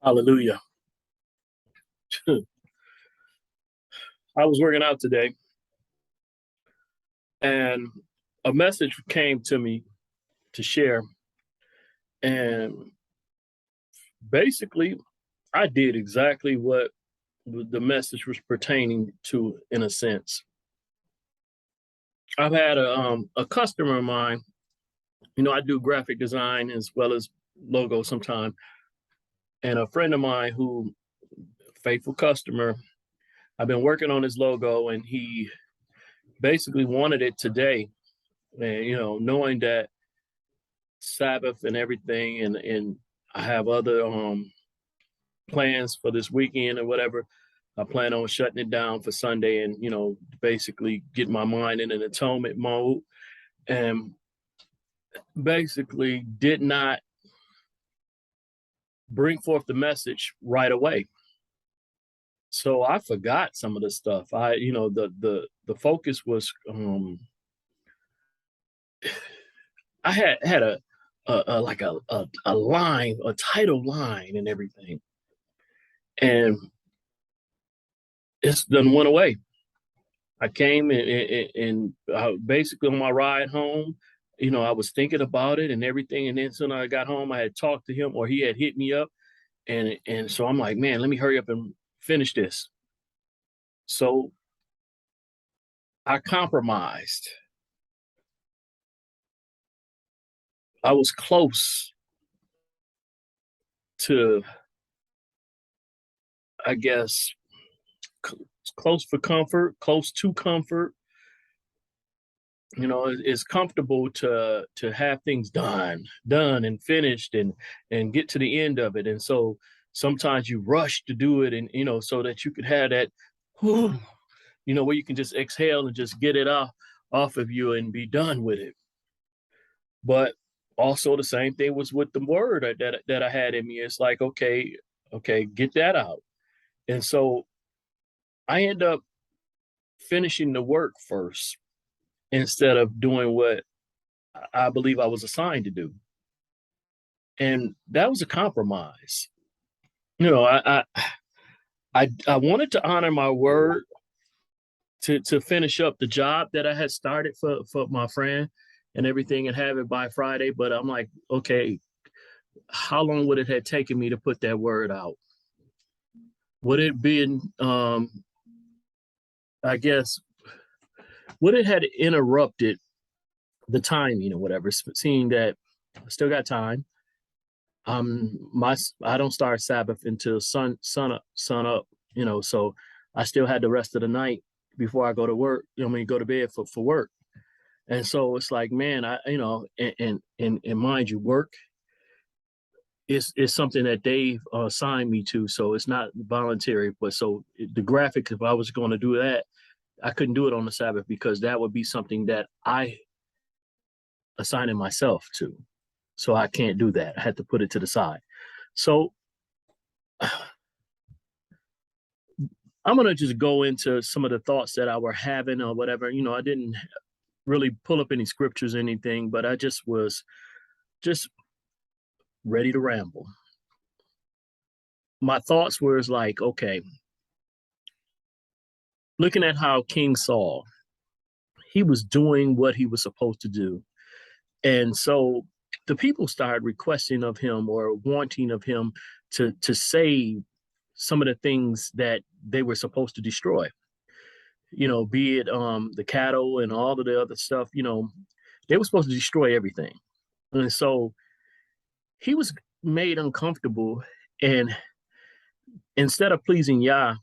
Hallelujah. I was working out today and a message came to me to share. And basically, I did exactly what the message was pertaining to, in a sense. I've had a customer of mine, I do graphic design as well as logo sometime. And a friend of mine who, faithful customer, I've been working on his logo and he basically wanted it today. And, knowing that Sabbath and everything, and I have other plans for this weekend or whatever. I plan on shutting it down for Sunday and basically get my mind in an atonement mode, and basically did not bring forth the message right away. So I forgot some of the stuff. The focus was I had a like a line, a title line and everything. And it's done went away. I came and basically on my ride home, I was thinking about it and everything. And then soon I got home, I had talked to him or he had hit me up. And so I'm like, man, let me hurry up and finish this. So I compromised. I was close to, I guess, close for comfort, close to comfort. It's comfortable to have things done and finished and get to the end of it. And so sometimes you rush to do it, and so that you could have that where you can just exhale and just get it off of you and be done with it. But also the same thing was with the word that I had in me. It's like, okay, get that out. And so I end up finishing the work first instead of doing what I believe I was assigned to do. And that was a compromise. I wanted to honor my word to finish up the job that I had started for my friend and everything and have it by Friday. But I'm like, okay, how long would it have taken me to put that word out? Would it been I guess would it had interrupted the timing or whatever, seeing that I still got time. I don't start Sabbath until sun up, so I still had the rest of the night before I go to work, go to bed for work. And so it's like, man, and mind you, work is something that they've assigned me to, so it's not voluntary. But so the graphic, if I was going to do that, I couldn't do it on the Sabbath because that would be something that I assigning myself to. So I can't do that. I had to put it to the side. So I'm going to just go into some of the thoughts that I were having or whatever. I didn't really pull up any scriptures or anything, but I just was just ready to ramble. My thoughts were like, okay, looking at how King Saul, he was doing what he was supposed to do. And so the people started requesting of him or wanting of him to save some of the things that they were supposed to destroy. Be it the cattle and all of the other stuff, they were supposed to destroy everything. And so he was made uncomfortable. And instead of pleasing Yah,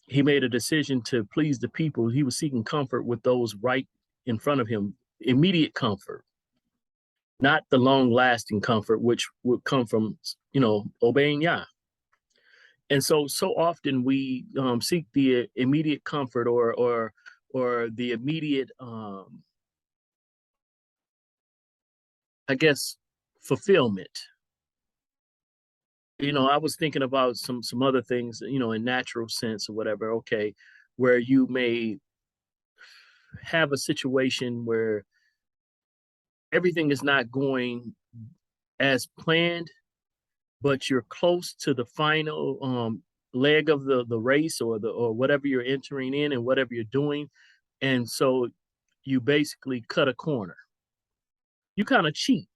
he made a decision to please the people. He was seeking comfort with those right in front of him, immediate comfort, not the long lasting comfort, which would come from, obeying Yah. And so often we seek the immediate comfort or the immediate, I guess, fulfillment. I was thinking about some other things, in natural sense or whatever. Okay, where you may have a situation where everything is not going as planned, but you're close to the final leg of the race or the or whatever you're entering in and whatever you're doing, and so you basically cut a corner. You kind of cheat,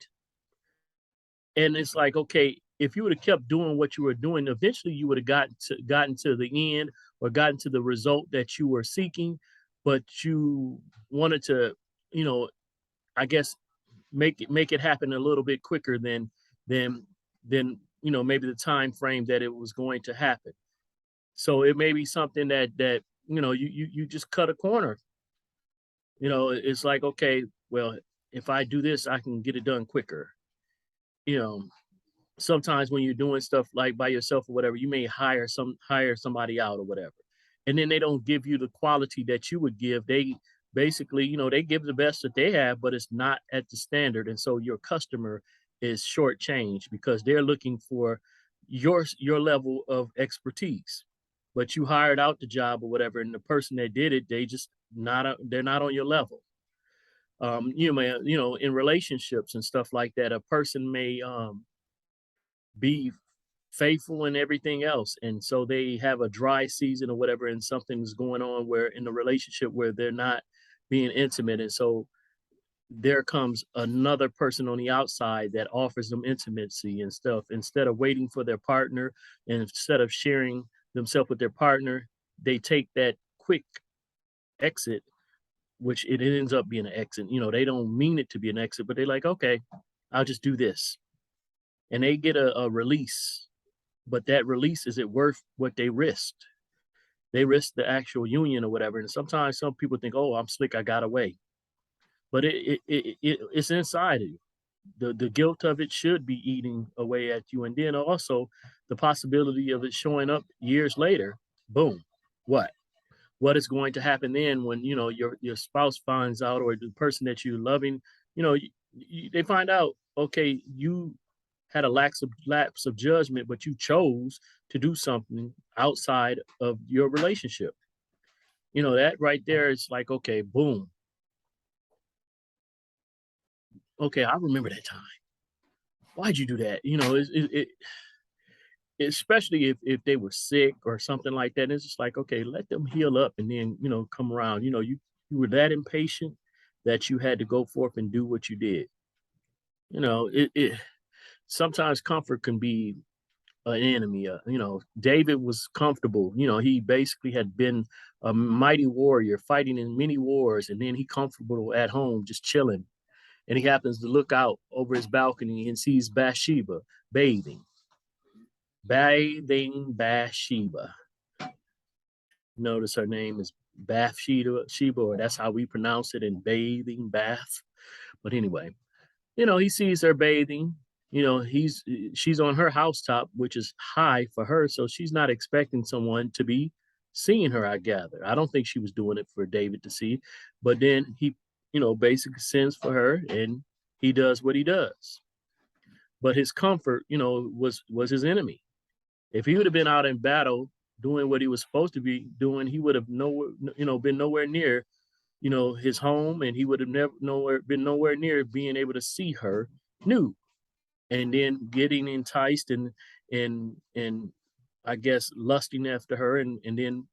and it's like, okay, if you would have kept doing what you were doing, eventually you would have gotten to the end or gotten to the result that you were seeking, but you wanted to, you know, I guess make it happen a little bit quicker than than maybe the time frame that it was going to happen. So it may be something that you just cut a corner. It's like, okay, well, if I do this, I can get it done quicker. You know, Sometimes when you're doing stuff like by yourself or whatever, you may hire somebody out or whatever, and then they don't give you the quality that you would give. They basically, they give the best that they have, but it's not at the standard, and so your customer is shortchanged because they're looking for your level of expertise. But you hired out the job or whatever, and the person that did it, they're not on your level. In relationships and stuff like that, a person may be faithful and everything else, and so they have a dry season or whatever, and something's going on where in the relationship where they're not being intimate, and so there comes another person on the outside that offers them intimacy and stuff instead of waiting for their partner, and instead of sharing themselves with their partner, they take that quick exit, which it ends up being an exit. They don't mean it to be an exit, but they're like, okay, I'll just do this, and they get a release. But that release, is it worth what they risked? They risked the actual union or whatever. And sometimes some people think, "Oh, I'm slick, I got away," but it's inside of you. The guilt of it should be eating away at you, and then also the possibility of it showing up years later. Boom, what? What is going to happen then when your spouse finds out, or the person that you're loving, they find out, okay, you had a lapse of judgment, but you chose to do something outside of your relationship. That right there is like, okay, boom, okay, I remember that time. Why'd you do that? Especially if they were sick or something like that. It's just like, okay, let them heal up and then come around. You were that impatient that you had to go forth and do what you did. It sometimes comfort can be an enemy. David was comfortable. He basically had been a mighty warrior fighting in many wars, and then he comfortable at home just chilling. And he happens to look out over his balcony and sees Bathsheba bathing, Bathsheba. Notice her name is Bathsheba, or that's how we pronounce it in bathing, bath. But anyway, he sees her bathing. She's on her housetop, which is high for her, so she's not expecting someone to be seeing her, I gather. I don't think she was doing it for David to see, but then he, basically sends for her, and he does what he does. But his comfort, was his enemy. If he would have been out in battle doing what he was supposed to be doing, he would have been nowhere near, his home, and he would have never nowhere near being able to see her nude, and then getting enticed and I guess lusting after her, and then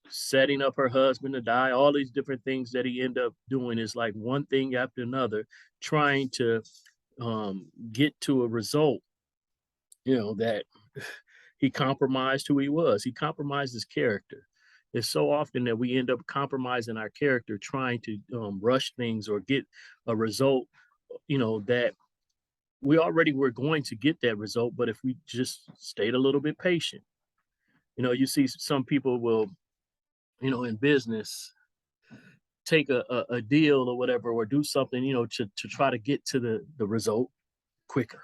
setting up her husband to die. All these different things that he ended up doing is like one thing after another, trying to get to a result. That he compromised who he was. He compromised his character. It's so often that we end up compromising our character, trying to rush things or get a result, that we already were going to get that result, but if we just stayed a little bit patient. You see some people will, in business, take a deal or whatever, or do something, to try to get to the result quicker.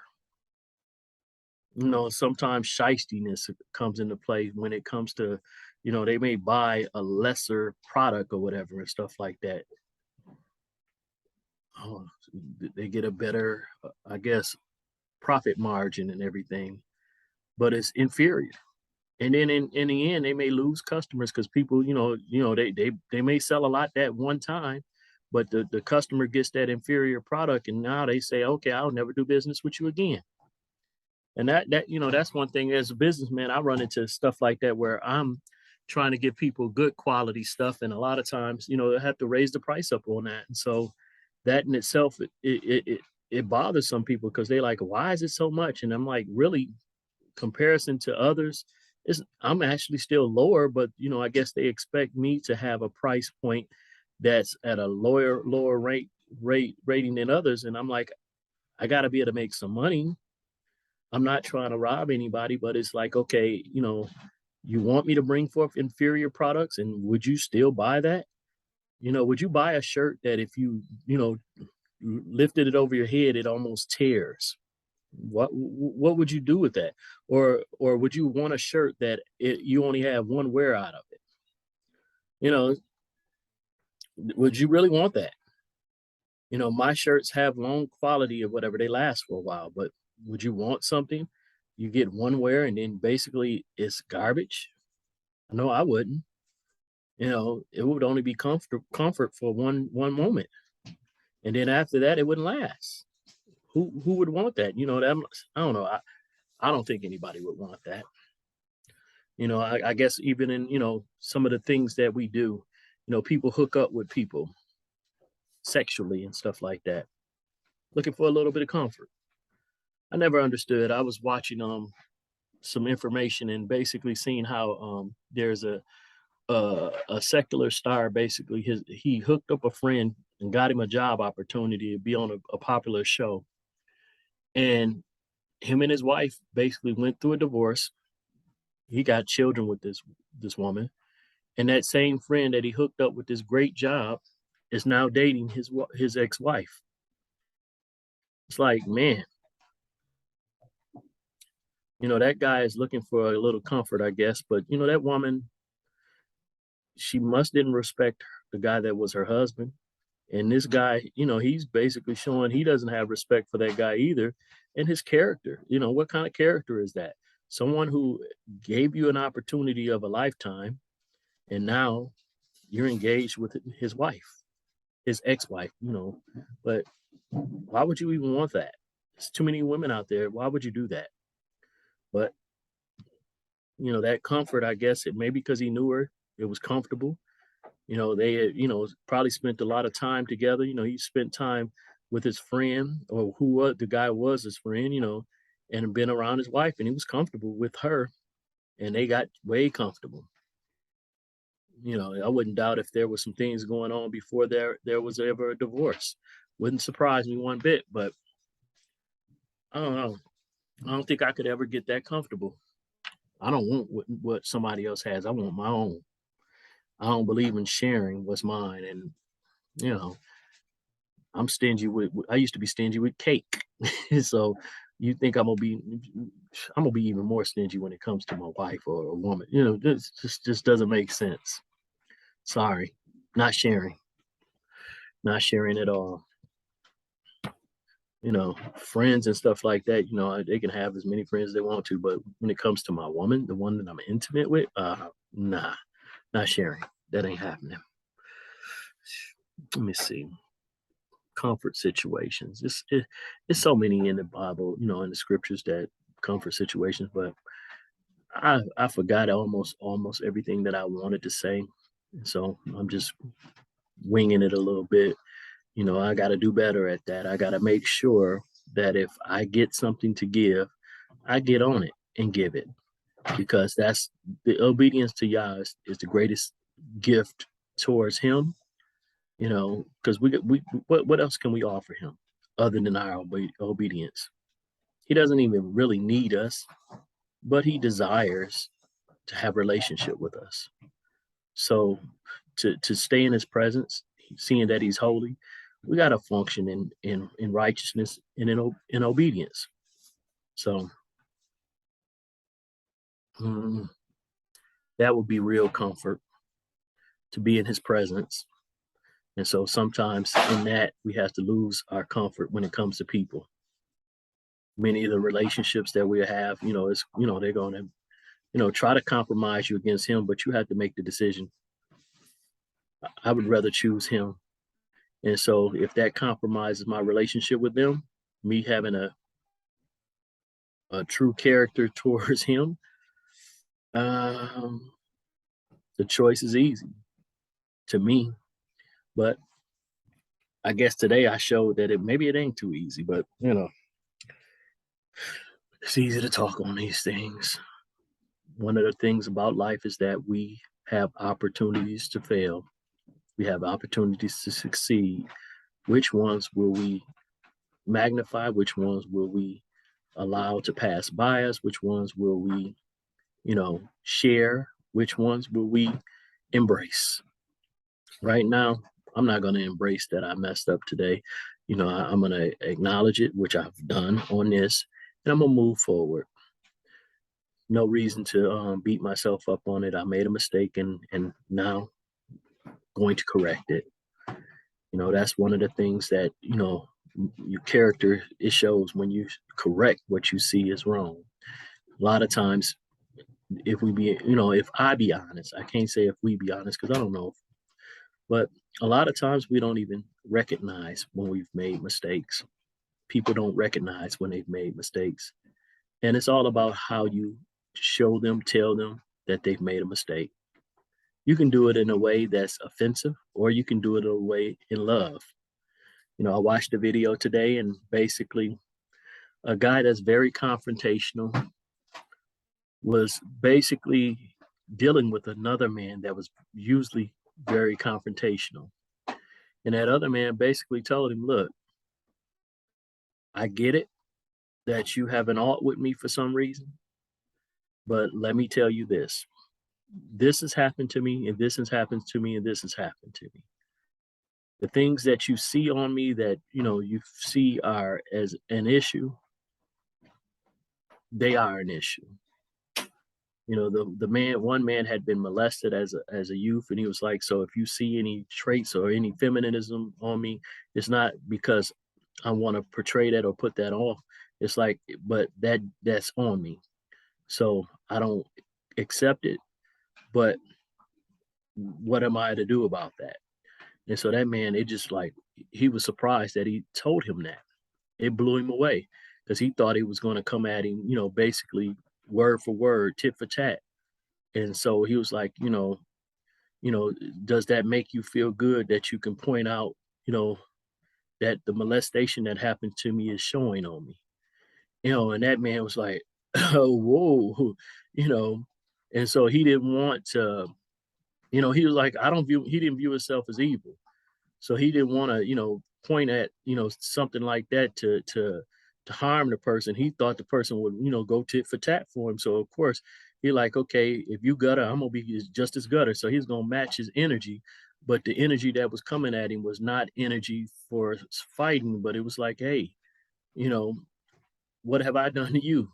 Sometimes shystiness comes into play when it comes to, they may buy a lesser product or whatever and stuff like that. Oh, they get a better, I guess, profit margin and everything, but it's inferior. And then in the end, they may lose customers because people, they may sell a lot that one time, but the customer gets that inferior product, and now they say, okay, I'll never do business with you again. And that's one thing as a businessman, I run into stuff like that where I'm trying to give people good quality stuff. And a lot of times, they have to raise the price up on that. And so that in itself, it bothers some people because they're like, why is it so much? And I'm like, really, comparison to others, I'm actually still lower, but I guess they expect me to have a price point that's at a lower rating than others. And I'm like, I gotta be able to make some money. I'm not trying to rob anybody, but it's like, okay, you want me to bring forth inferior products, and would you still buy that? Would you buy a shirt that if you lifted it over your head, it almost tears? What would you do with that? Or would you want a shirt that you only have one wear out of it? You know, would you really want that? My shirts have long quality or whatever, they last for a while, but would you want something you get one wear and then basically it's garbage? No, I wouldn't. It would only be comfort for one moment. And then after that it wouldn't last. Who would want that? I don't know. I don't think anybody would want that. I guess even in, some of the things that we do, people hook up with people sexually and stuff like that, looking for a little bit of comfort. I never understood. I was watching some information and basically seeing how there's a secular star. Basically, he hooked up a friend and got him a job opportunity to be on a popular show, and him and his wife basically went through a divorce. He got children with this woman, and that same friend that he hooked up with this great job is now dating his ex-wife. It's like, man, that guy is looking for a little comfort, I guess. But that woman, she must didn't respect the guy that was her husband. And this guy, he's basically showing he doesn't have respect for that guy either. And his character, what kind of character is that? Someone who gave you an opportunity of a lifetime, and now you're engaged with his wife, his ex-wife, But why would you even want that? There's too many women out there. Why would you do that? But that comfort, I guess it maybe because he knew her, it was comfortable. They had, probably spent a lot of time together. He spent time with his friend, or who was the guy was his friend, and been around his wife, and he was comfortable with her, and they got way comfortable. I wouldn't doubt if there was some things going on before there was ever a divorce. Wouldn't surprise me one bit, but I don't know. I don't think I could ever get that comfortable. I don't want what somebody else has. I want my own. I don't believe in sharing what's mine, and you know, I'm stingy I used to be stingy with cake. So you think I'm gonna be even more stingy when it comes to my wife or a woman. This just doesn't make sense. Sorry, not sharing, not sharing at all. Friends and stuff like that, they can have as many friends as they want to, but when it comes to my woman, the one that I'm intimate with, nah, not sharing. That ain't happening. Let me see. Comfort situations. It's so many in the Bible, in the scriptures that comfort situations, but I forgot almost everything that I wanted to say. So I'm just winging it a little bit. I got to do better at that. I got to make sure that if I get something to give, I get on it and give it, because that's the obedience to Yah is the greatest gift towards Him. Because we what else can we offer Him other than our obedience? He doesn't even really need us, but He desires to have a relationship with us. So to stay in His presence, seeing that He's holy, we got to function in righteousness and in obedience. So that would be real comfort, to be in His presence. And so sometimes in that we have to lose our comfort when it comes to people. Many of the relationships that we have, it's they're going to try to compromise you against Him, but you have to make the decision. I would rather choose Him. And so if that compromises my relationship with them, me having a true character towards him, um, the choice is easy to me. But I guess today I showed that maybe it ain't too easy, but it's easy to talk on these things. One of the things about life is that we have opportunities to fail. We have opportunities to succeed. Which ones will we magnify? Which ones will we allow to pass by us? Which ones will we, share? Which ones will we embrace? Right now, I'm not going to embrace that I messed up today. I'm going to acknowledge it, which I've done on this, and I'm going to move forward. No reason to beat myself up on it. I made a mistake, and now going to correct it. That's one of the things that your character, it shows when you correct what you see is wrong. A lot of times, if I be honest, I can't say if we be honest because I don't know, but a lot of times we don't even recognize when we've made mistakes. People don't recognize when they've made mistakes, and it's all about how you show them, tell them that they've made a mistake. You can do it in a way that's offensive, or you can do it in a way in love. I watched a video today, and basically, a guy that's very confrontational was basically dealing with another man that was usually very confrontational. And that other man basically told him, look, I get it that you have an alt with me for some reason, but let me tell you this. This has happened to me, and this has happened to me, and this has happened to me. The things that you see on me that you see are as an issue, they are an issue. One man had been molested as a youth, and he was like, so if you see any traits or any feminism on me, it's not because I want to portray that or put that off. It's like, but that's on me, so I don't accept it. But what am I to do about that? And so that man, it just like, he was surprised that he told him that. It blew him away because he thought he was going to come at him, basically word for word, tit for tat. And so he was like, does that make you feel good that you can point out, that the molestation that happened to me is showing on me? And that man was like, oh, whoa, you know. And so he didn't want to, he was like, he didn't view himself as evil. So he didn't want to, point at, something like that to harm the person. He thought the person would, go tit for tat for him. So of course he like, okay, if you gutter, I'm gonna be just as gutter. So he's gonna match his energy. But the energy that was coming at him was not energy for fighting, but it was like, hey, you know, what have I done to you?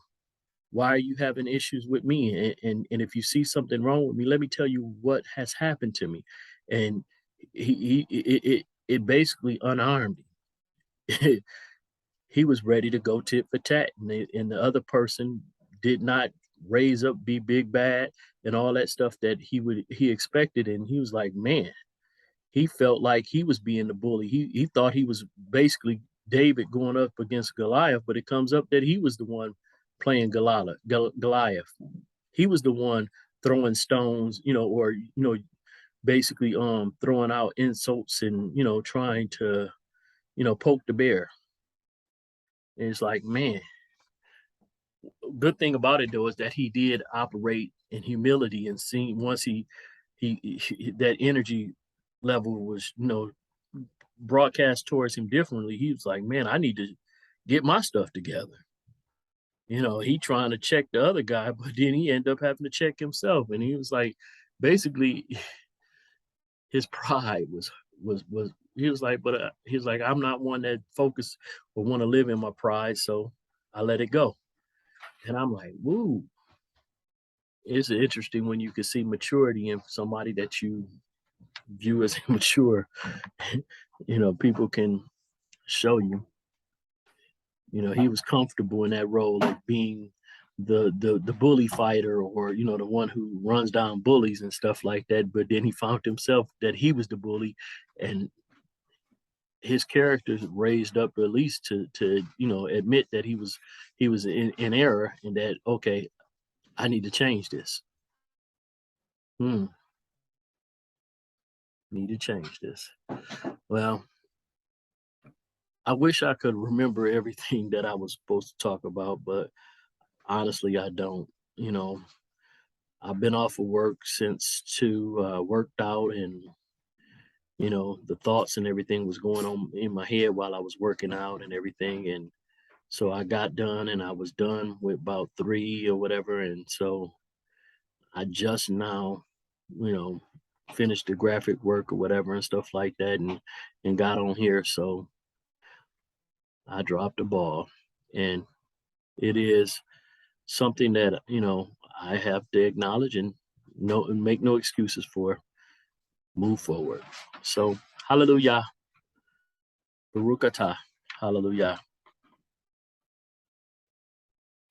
Why are you having issues with me? And if you see something wrong with me, let me tell you what has happened to me. And it basically unarmed him. He was ready to go tit for tat, and the other person did not raise up, be big bad, and all that stuff that he expected. And he was like, man, he felt like he was being the bully. He thought he was basically David going up against Goliath, but it comes up that he was the one playing Goliath. He was the one throwing stones, or basically throwing out insults and trying to poke the bear. And it's like, man, good thing about it though is that he did operate in humility, and seeing once he that energy level was broadcast towards him differently. He was like, man, I need to get my stuff together. He trying to check the other guy, but then he ended up having to check himself. And he was like, basically, his pride was he was like, but he was like, I'm not one that focus or want to live in my pride, so I let it go. And I'm like, woo. It's interesting when you can see maturity in somebody that you view as immature. People can show you. He was comfortable in that role of being the bully fighter, or the one who runs down bullies and stuff like that. But then he found himself that he was the bully, and his character raised up at least to admit that he was in error, and that, okay, I need to change this. Hmm, need to change this. Well, I wish I could remember everything that I was supposed to talk about, but honestly, I don't. You know, I've been off of work since two, worked out, and the thoughts and everything was going on in my head while I was working out and everything. And so I got done, and I was done with about three or whatever. And so I just now, you know, finished the graphic work or whatever and stuff like that, and got on here. So I dropped the ball, and it is something that I have to acknowledge and make no excuses for. Move forward. So hallelujah, Baruch atah, hallelujah.